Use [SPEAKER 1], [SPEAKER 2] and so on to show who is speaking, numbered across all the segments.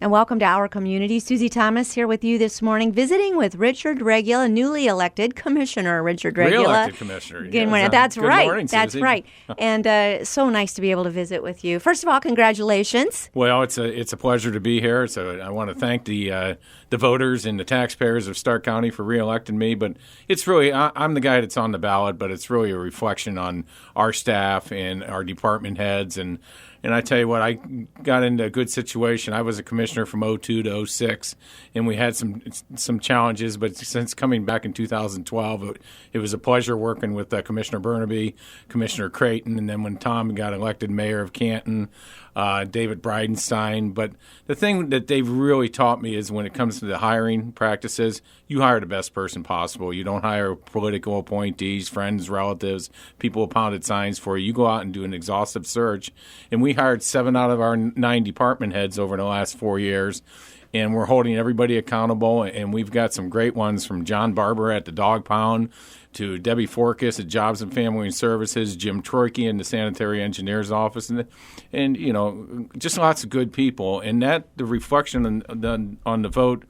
[SPEAKER 1] And welcome to our community. Susie Thomas here with you this morning, visiting with Richard Regula, newly elected Commissioner Richard Regula.
[SPEAKER 2] Re-elected Commissioner. Yes.
[SPEAKER 1] That's
[SPEAKER 2] Good
[SPEAKER 1] right.
[SPEAKER 2] morning,
[SPEAKER 1] That's
[SPEAKER 2] Susie.
[SPEAKER 1] right. And so nice to be able to visit with you. First of all, congratulations.
[SPEAKER 2] Well, it's a pleasure to be here. So I want to thank the voters and the taxpayers of Stark County for re-electing me. But it's really, I'm the guy that's on the ballot, but it's really a reflection on our staff and our department heads. And I tell you what, I got into a good situation. I was a commissioner from 2002 to 2006, and we had some challenges. But since coming back in 2012, it was a pleasure working with Commissioner Burnaby, Commissioner Creighton, and then when Tom got elected mayor of Canton, David Bridenstine. But the thing that they've really taught me is when it comes to the hiring practices, you hire the best person possible. You don't hire political appointees, friends, relatives, people who pounded signs for you. You go out and do an exhaustive search. And we hired 7 out of our 9 department heads over the last 4 years. And we're holding everybody accountable. And we've got some great ones from John Barber at the Dog Pound to Debbie Forkas at Jobs and Family and Services, Jim Troike in the Sanitary Engineer's Office, and you know, just lots of good people. And that the reflection on the vote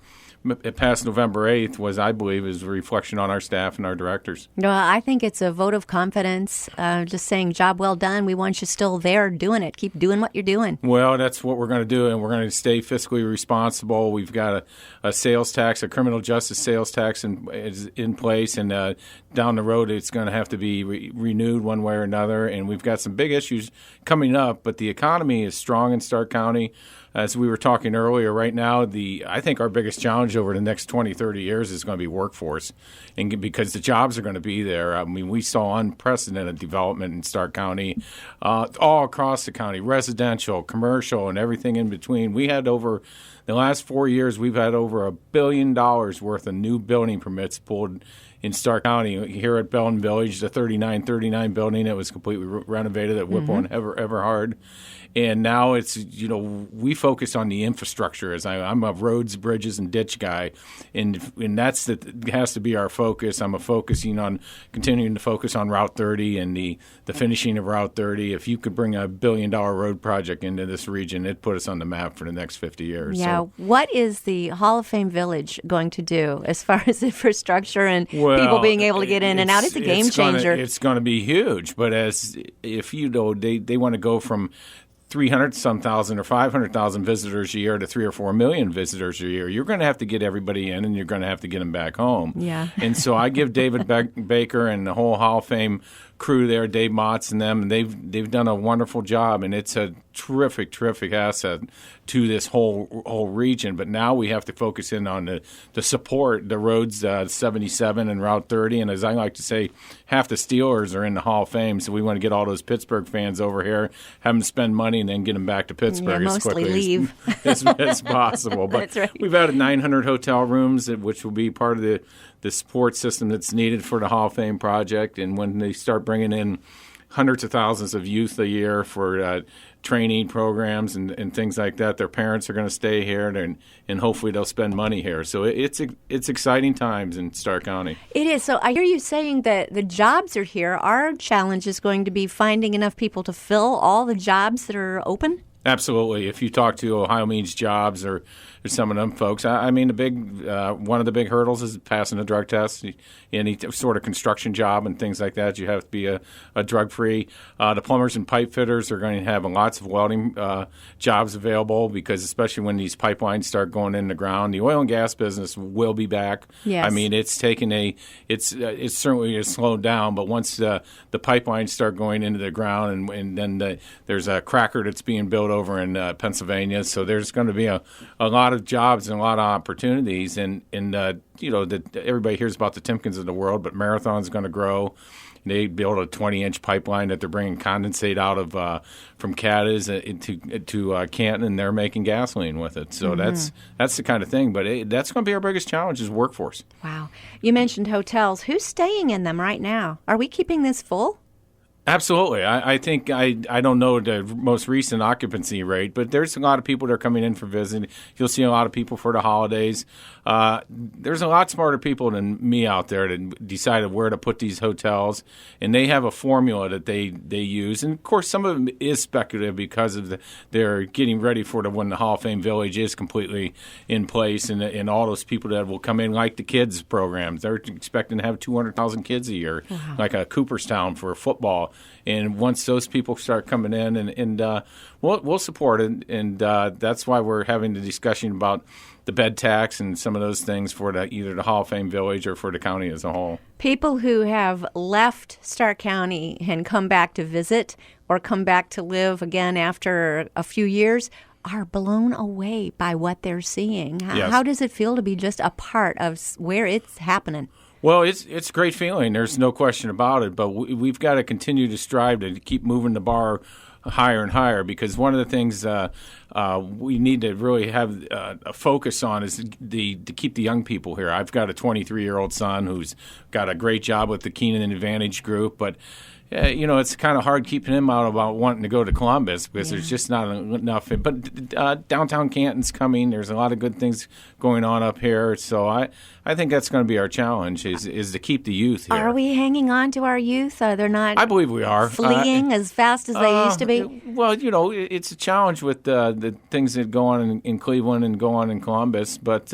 [SPEAKER 2] past November 8th was, I believe, is a reflection on our staff and our directors.
[SPEAKER 1] Well, I think it's a vote of confidence, just saying, job well done. We want you still there doing it. Keep doing what you're doing.
[SPEAKER 2] Well, that's what we're going to do, and we're going to stay fiscally responsible. We've got a sales tax, a criminal justice sales tax in place, and down the road it's going to have to be renewed one way or another. And we've got some big issues coming up, but the economy is strong in Stark County. As we were talking earlier, right now, I think our biggest challenge over the next 20, 30 years is going to be workforce, and because the jobs are going to be there. I mean, we saw unprecedented development in Stark County, all across the county, residential, commercial, and everything in between. We had over the last 4 years, we've had over $1 billion worth of new building permits pulled in Stark County. Here at Belton Village, the 3939 building, it was completely renovated at Whipple and Everhard. And now it's, you know, we focus on the infrastructure. I'm a roads, bridges, and ditch guy, and that has to be our focus. I'm continuing to focus on Route 30 and the finishing of Route 30. If you could bring $1 billion road project into this region, it'd put us on the map for the next 50 years.
[SPEAKER 1] Yeah. So, what is the Hall of Fame Village going to do as far as infrastructure and people being able to get in and out? It's a game changer.
[SPEAKER 2] It's going to be huge. But if you know, they want to go from 300-some thousand or 500,000 visitors a year to 3 or 4 million visitors a year, you're going to have to get everybody in, and you're going to have to get them back home.
[SPEAKER 1] Yeah.
[SPEAKER 2] And so I give David Baker and the whole Hall of Fame crew there, Dave Motz and them, and they've done a wonderful job, and it's a terrific asset to this whole region. But now we have to focus in on the support, the roads 77 and Route 30, and as I like to say, half the Steelers are in the Hall of Fame, so we want to get all those Pittsburgh fans over here, have them spend money, and then get them back to Pittsburgh as quickly as possible. But
[SPEAKER 1] That's right.
[SPEAKER 2] We've added 900 hotel rooms, which will be part of the support system that's needed for the Hall of Fame project. And when they start bringing in hundreds of thousands of youth a year for training programs and things like that, their parents are going to stay here, and hopefully they'll spend money here. So it's exciting times in Stark County.
[SPEAKER 1] It is. So I hear you saying that the jobs are here. Our challenge is going to be finding enough people to fill all the jobs that are open?
[SPEAKER 2] Absolutely. If you talk to Ohio Means Jobs or some of them folks, I mean, one of the big hurdles is passing a drug test. Any sort of construction job and things like that, you have to be a drug-free. The plumbers and pipe fitters are going to have lots of welding jobs available, because especially when these pipelines start going in the ground, the oil and gas business will be back.
[SPEAKER 1] Yes.
[SPEAKER 2] I mean, it's certainly slowed down, but once the pipelines start going into the ground, and then there's a cracker that's being built over in Pennsylvania, so there's going to be a lot of jobs and a lot of opportunities, and you know, that everybody hears about the Timkins of the world, but Marathon's going to grow. They built a 20-inch pipeline that they're bringing condensate out of from Cadiz to Canton, and they're making gasoline with it. So that's the kind of thing. But that's going to be our biggest challenge is workforce.
[SPEAKER 1] Wow. You mentioned hotels. Who's staying in them right now? Are we keeping this full?
[SPEAKER 2] Absolutely. I think I don't know the most recent occupancy rate, but there's a lot of people that are coming in for visiting. You'll see a lot of people for the holidays. There's a lot smarter people than me out there that decided where to put these hotels, and they have a formula that they use. And, of course, some of it is speculative because of they're getting ready for when the Hall of Fame Village is completely in place, and all those people that will come in, like the kids programs. They're expecting to have 200,000 kids a year, like a Cooperstown for football. And once those people start coming in, and we'll support it, and that's why we're having the discussion about the bed tax and some of those things for either the Hall of Fame Village or for the county as a whole.
[SPEAKER 1] People who have left Stark County and come back to visit or come back to live again after a few years are blown away by what they're seeing.
[SPEAKER 2] Yes.
[SPEAKER 1] How does it feel to be just a part of where it's happening?
[SPEAKER 2] Well, it's a great feeling. There's no question about it. But we've got to continue to strive to keep moving the bar higher and higher, because one of the things we need to really have a focus on is to keep the young people here. I've got a 23-year-old son who's got a great job with the Keenan Advantage Group, but it's kind of hard keeping him out about wanting to go to Columbus because there's just not enough. But downtown Canton's coming. There's a lot of good things going on up here. So I think that's going to be our challenge is to keep the youth here.
[SPEAKER 1] Are we hanging on to our youth? They're not.
[SPEAKER 2] I believe we are
[SPEAKER 1] fleeing as fast as they used to be.
[SPEAKER 2] Well, it's a challenge with the things that go on in Cleveland and go on in Columbus, but.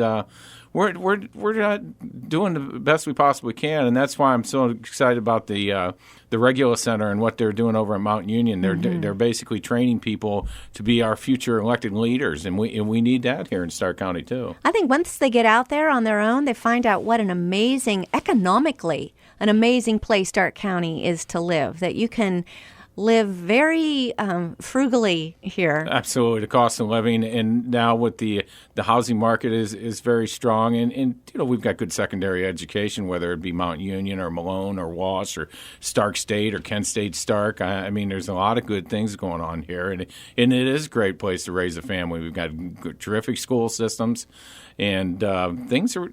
[SPEAKER 2] We're doing the best we possibly can, and that's why I'm so excited about the Regula Center and what they're doing over at Mount Union. They're basically training people to be our future elected leaders, and we need that here in Stark County too.
[SPEAKER 1] I think once they get out there on their own, they find out what economically an amazing place Stark County is to live. That you can live very frugally here.
[SPEAKER 2] Absolutely, the cost of living, and now with the housing market is very strong, and we've got good secondary education, whether it be Mount Union or Malone or Walsh or Stark State or Kent State Stark. I mean, there's a lot of good things going on here, and it is a great place to raise a family. We've got terrific school systems, and things are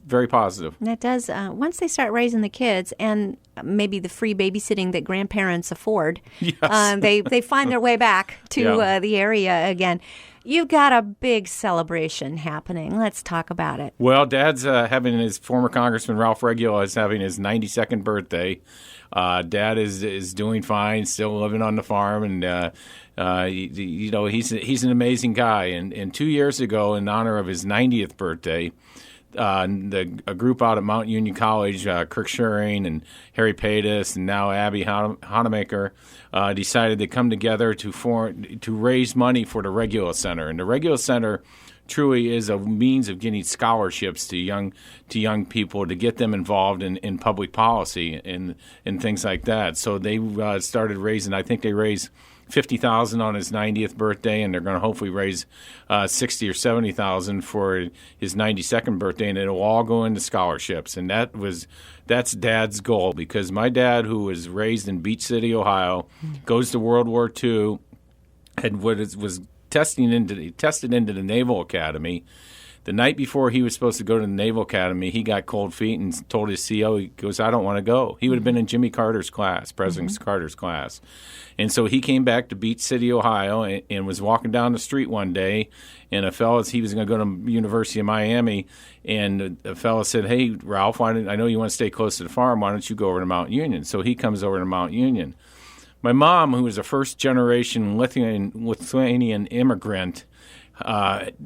[SPEAKER 2] very positive.
[SPEAKER 1] And that does once they start raising the kids and maybe the free babysitting that grandparents afford.
[SPEAKER 2] Yes.
[SPEAKER 1] They find their way back to the area again. You've got a big celebration happening. Let's talk about it.
[SPEAKER 2] Well, Dad's having his former Congressman Ralph Regula is having his 92nd birthday. Dad is doing fine, still living on the farm, and he's an amazing guy. And 2 years ago, in honor of his 90th birthday, a group out at Mount Union College, Kirk Schuring and Harry Paytas and now Abby Hanemaker, decided to come together to raise money for the Regula Center. And the Regula Center truly is a means of getting scholarships to young people to get them involved in public policy and things like that. So they started raising. I think they raised $50,000 on his 90th birthday, and they're going to hopefully raise $60,000 or $70,000 for his 92nd birthday, and it'll all go into scholarships. And that's Dad's goal, because my dad, who was raised in Beach City, Ohio, goes to World War II, and was tested into the Naval Academy. The night before he was supposed to go to the Naval Academy, he got cold feet and told his CO, he goes, I don't want to go. He would have been in Jimmy Carter's class, President Carter's class. And so he came back to Beach City, Ohio, and was walking down the street one day, and he was going to go to University of Miami, and a fellow said, hey, Ralph, I know you want to stay close to the farm. Why don't you go over to Mount Union? So he comes over to Mount Union. My mom, who was a first-generation Lithuanian immigrant,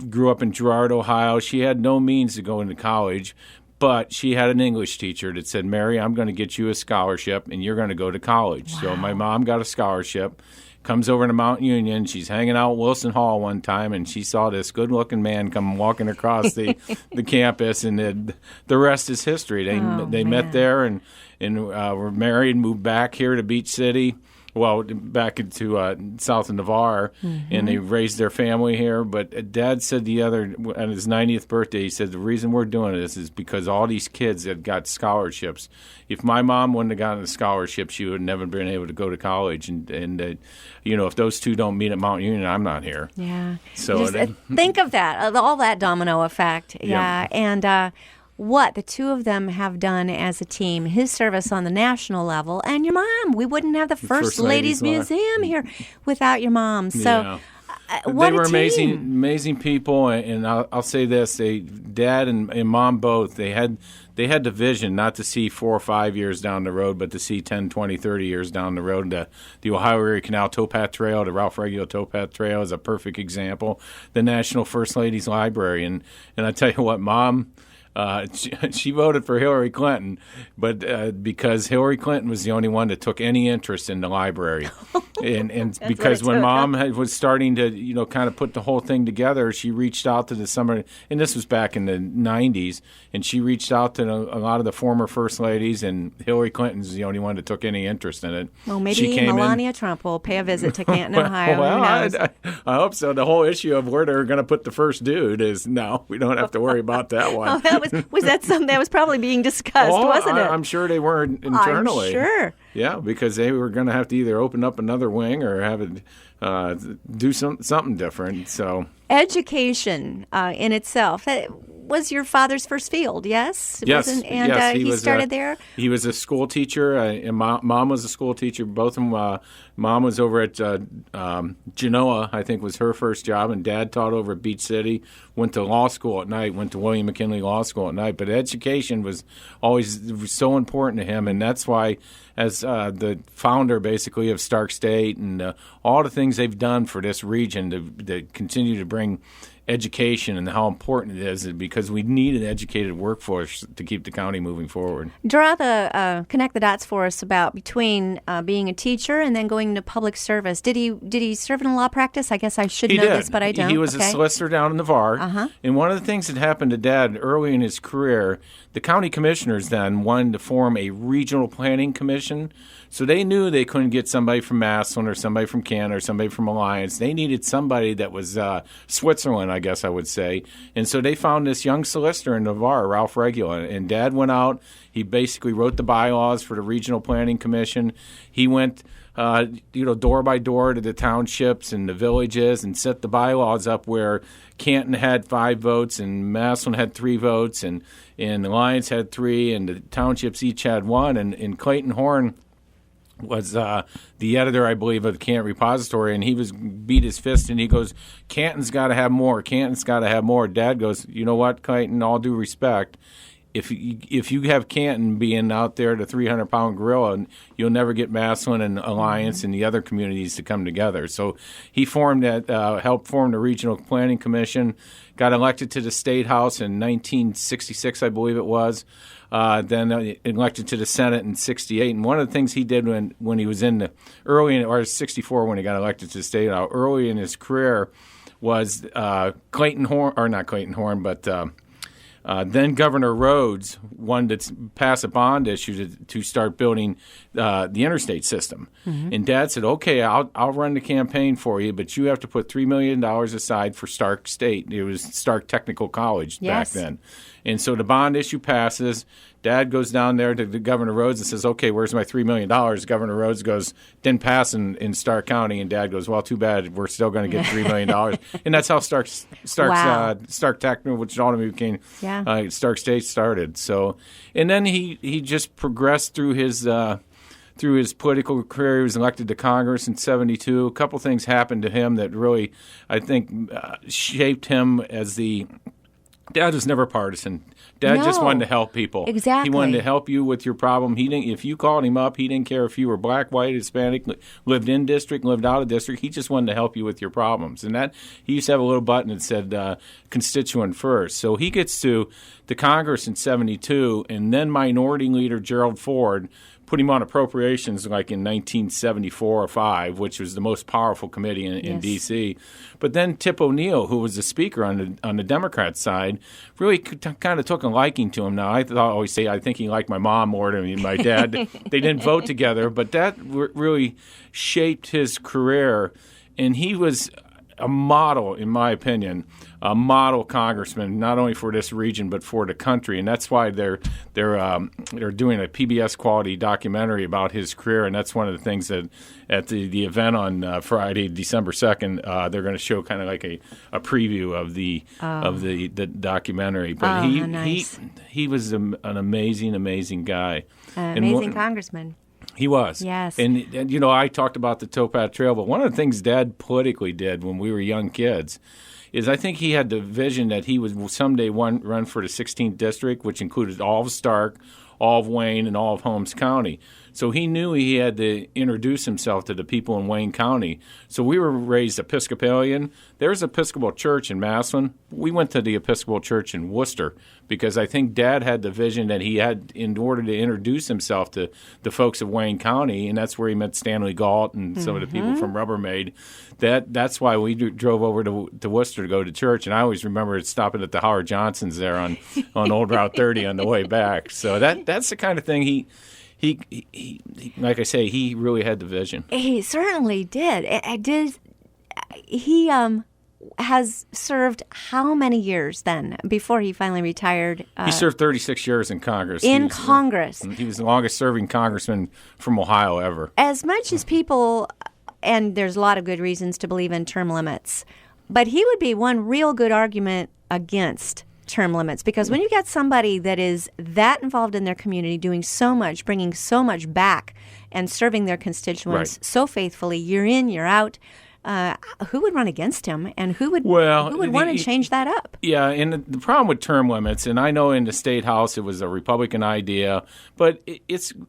[SPEAKER 2] grew up in Girard, Ohio. She had no means to go into college, but she had an English teacher that said, Mary, I'm going to get you a scholarship, and you're going to go to college. Wow. So my mom got a scholarship, comes over to Mount Union. She's hanging out at Wilson Hall one time, and she saw this good-looking man come walking across the campus, and the rest is history. They met there and were married and moved back here to Beach City. Well, back into south of Navarre, and they raised their family here. But Dad said on his 90th birthday, he said, the reason we're doing this is because all these kids had got scholarships. If my mom wouldn't have gotten a scholarship, she would have never been able to go to college. And if those two don't meet at Mount Union, I'm not here.
[SPEAKER 1] Yeah.
[SPEAKER 2] So
[SPEAKER 1] think of that, all that domino effect. Yeah. And what the two of them have done as a team, his service on the national level, and your mom. We wouldn't have the First Ladies Museum here without your mom. So what
[SPEAKER 2] they were
[SPEAKER 1] a team.
[SPEAKER 2] amazing people, and I'll say this: Dad and Mom both, they had the vision not to see 4 or 5 years down the road, but to see 10, 20, 30 years down the road. The Ohio Erie Canal Towpath Trail, the Ralph Regulo Towpath Trail is a perfect example. The National First Ladies Library, and I tell you what, Mom. She voted for Hillary Clinton, but because Hillary Clinton was the only one that took any interest in the library, and because when Mom was starting to kind of put the whole thing together, she reached out to the summer, and this was back in the 90s, and she reached out to a lot of the former first ladies, and Hillary Clinton's the only one that took any interest in it.
[SPEAKER 1] Well, maybe Melania Trump will pay a visit to Canton, Ohio.
[SPEAKER 2] Well, I hope so. The whole issue of where they're going to put the first dude is no, we don't have to worry about that one.
[SPEAKER 1] Was that something that was probably being discussed, wasn't it?
[SPEAKER 2] I'm sure they were internally.
[SPEAKER 1] I'm sure.
[SPEAKER 2] Yeah, because they were going to have to either open up another wing or have it do something different. So
[SPEAKER 1] education in itself was your father's first field, yes?
[SPEAKER 2] Yes.
[SPEAKER 1] And he started there?
[SPEAKER 2] He was a school teacher, and Mom was a school teacher. Both of them, Mom was over at Genoa, I think was her first job, and Dad taught over at Beach City, went to law school at night, went to William McKinley Law School at night. But education was always so important to him, and that's why as the founder basically of Stark State and all the things they've done for this region to continue to bring education and how important it is, because we need an educated workforce to keep the county moving forward.
[SPEAKER 1] Connect the dots for us about between being a teacher and then going into public service. Did he serve in a law practice? I guess I should know this, but I don't.
[SPEAKER 2] He was a solicitor down in the VAR. And one of the things that happened to Dad early in his career, the county commissioners then wanted to form a regional planning commission. So they knew they couldn't get somebody from Massillon or somebody from Canada or somebody from Alliance. They needed somebody that was Switzerland, I guess I would say. And so they found this young solicitor in Navarre, Ralph Regula. And Dad went out. He basically wrote the bylaws for the Regional Planning Commission. He went door by door to the townships and the villages and set the bylaws up where Canton had 5 votes and Massillon had 3 votes and Alliance had 3 and the townships each had 1. And Clayton Horn was the editor, I believe, of the Canton Repository, and he beat his fist and he goes, Canton's got to have more. Canton's got to have more. Dad goes, you know what, Clayton, all due respect, if you have Canton being out there, the 300-pound gorilla, you'll never get Massillon and Alliance and the other communities to come together. So he helped form the Regional Planning Commission, got elected to the State House in 1966, I believe it was. Then elected to the Senate in 68. And one of the things he did when he was or 64 when he got elected to the state, early in his career was Clayton Horn, but then Governor Rhodes wanted to pass a bond issue to start building the interstate system. Mm-hmm. And Dad said, okay, I'll run the campaign for you, but you have to put $3 million aside for Stark State. It was Stark Technical College back then. And so the bond issue passes. Dad goes down there to Governor Rhodes and says, okay, where's my $3 million? Governor Rhodes goes, didn't pass in Stark County. And Dad goes, well, too bad. We're still going to get $3 million. And that's how Stark Technical, which ultimately became Stark State, started. So, and then he just progressed through his political career. He was elected to Congress in 1972. A couple things happened to him that really, I think, shaped him as Dad was never partisan. Dad just wanted to help people.
[SPEAKER 1] Exactly.
[SPEAKER 2] He wanted to help you with your problem. If you called him up, he didn't care if you were black, white, Hispanic, lived in district, lived out of district. He just wanted to help you with your problems. And that he used to have a little button that said constituent first. So he gets to the Congress in 1972, and then Minority Leader Gerald Ford put him on appropriations like in 1974 or 5, which was the most powerful committee in D.C. But then Tip O'Neill, who was the speaker on the Democrat side, really kind of took a liking to him. Now, I always say I think he liked my mom more than my dad. They didn't vote together, but that really shaped his career. And he was a model, in my opinion, a model congressman, not only for this region but for the country, and that's why they're doing a PBS quality documentary about his career, and that's one of the things that at the event on Friday, December 2nd, they're going to show kind of like a preview of the documentary. But he was an amazing guy,
[SPEAKER 1] amazing congressman.
[SPEAKER 2] He was.
[SPEAKER 1] Yes.
[SPEAKER 2] And, you know, I talked about the Towpath Trail, but one of the things Dad politically did when we were young kids is I think he had the vision that he would someday run for the 16th district, which included all of Stark, all of Wayne, and all of Holmes County. So he knew he had to introduce himself to the people in Wayne County. So we were raised Episcopalian. There's an Episcopal church in Massillon. We went to the Episcopal church in Worcester because I think Dad had the vision that he had in order to introduce himself to the folks of Wayne County, and that's where he met Stanley Galt and some of the people from Rubbermaid. That's why we drove over to Worcester to go to church, and I always remember stopping at the Howard Johnson's there on Old Route 30 on the way back. So that's the kind of thing he like I say, he really had the vision.
[SPEAKER 1] He certainly did. He has served how many years then before he finally retired?
[SPEAKER 2] He served 36 years in Congress.
[SPEAKER 1] Congress.
[SPEAKER 2] He was the longest serving congressman from Ohio ever.
[SPEAKER 1] As much as people, and there's a lot of good reasons to believe in term limits, but he would be one real good argument against term limits, because when you get somebody that is that involved in their community, doing so much, bringing so much back, and serving their constituents so faithfully, year in, year out, who would run against him, and who would want to change that up?
[SPEAKER 2] Yeah, and the problem with term limits, and I know in the State House it was a Republican idea, but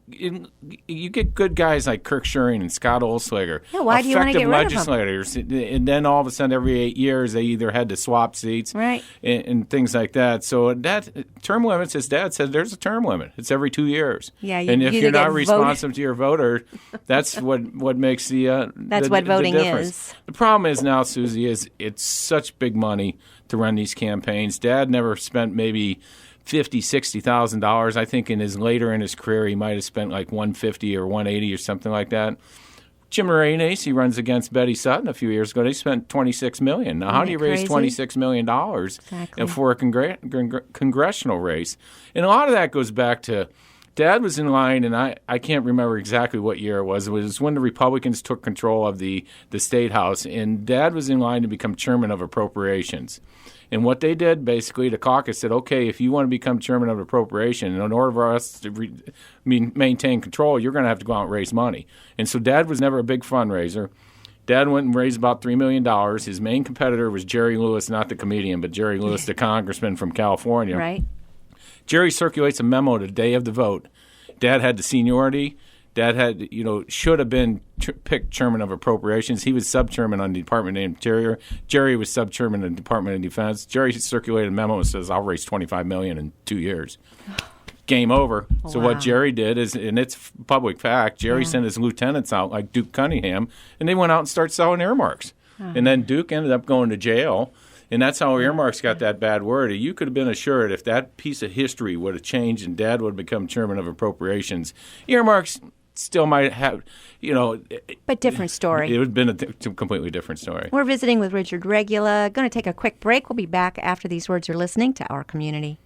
[SPEAKER 2] you get good guys like Kirk Schering and Scott Olslager,
[SPEAKER 1] why do you want to get rid of them?
[SPEAKER 2] legislators, and then all of a sudden every 8 years they either had to swap seats and things like that. So that term limits, as Dad said, there's a term limit. It's every 2 years.
[SPEAKER 1] Yeah,
[SPEAKER 2] and if you're not responsive to your voter, that's what makes
[SPEAKER 1] that's what voting is.
[SPEAKER 2] The problem is now, Susie, is it's such big money to run these campaigns. Dad never spent maybe $50,000-$60,000. I think later in his career he might have spent like $150 or $180 or something like that. Jim Moranis, he runs against Betty Sutton a few years ago. They spent $26 million. Now, how do you raise $26 million for a congressional race? And a lot of that goes back to Dad was in line, and I can't remember exactly what year it was. It was when the Republicans took control of the State House, and Dad was in line to become chairman of appropriations. And what they did, basically, the caucus said, okay, if you want to become chairman of appropriation, in order for us to maintain control, you're going to have to go out and raise money. And so Dad was never a big fundraiser. Dad went and raised about $3 million. His main competitor was Jerry Lewis, not the comedian, but Jerry Lewis, the congressman from California.
[SPEAKER 1] Right.
[SPEAKER 2] Jerry circulates a memo the day of the vote. Dad had the seniority. Dad had, should have been picked chairman of appropriations. He was sub-chairman on the Department of Interior. Jerry was sub-chairman of the Department of Defense. Jerry circulated a memo that says, I'll raise $25 million in 2 years. Game over. So what Jerry did is, and it's public fact, Jerry sent his lieutenants out like Duke Cunningham, and they went out and started selling earmarks. And then Duke ended up going to jail. And that's how earmarks got that bad word. You could have been assured if that piece of history would have changed and Dad would have become chairman of appropriations, earmarks still might have,
[SPEAKER 1] But different story.
[SPEAKER 2] It would have been a completely different story.
[SPEAKER 1] We're visiting with Richard Regula. Going to take a quick break. We'll be back after these words. You're listening to Our Community.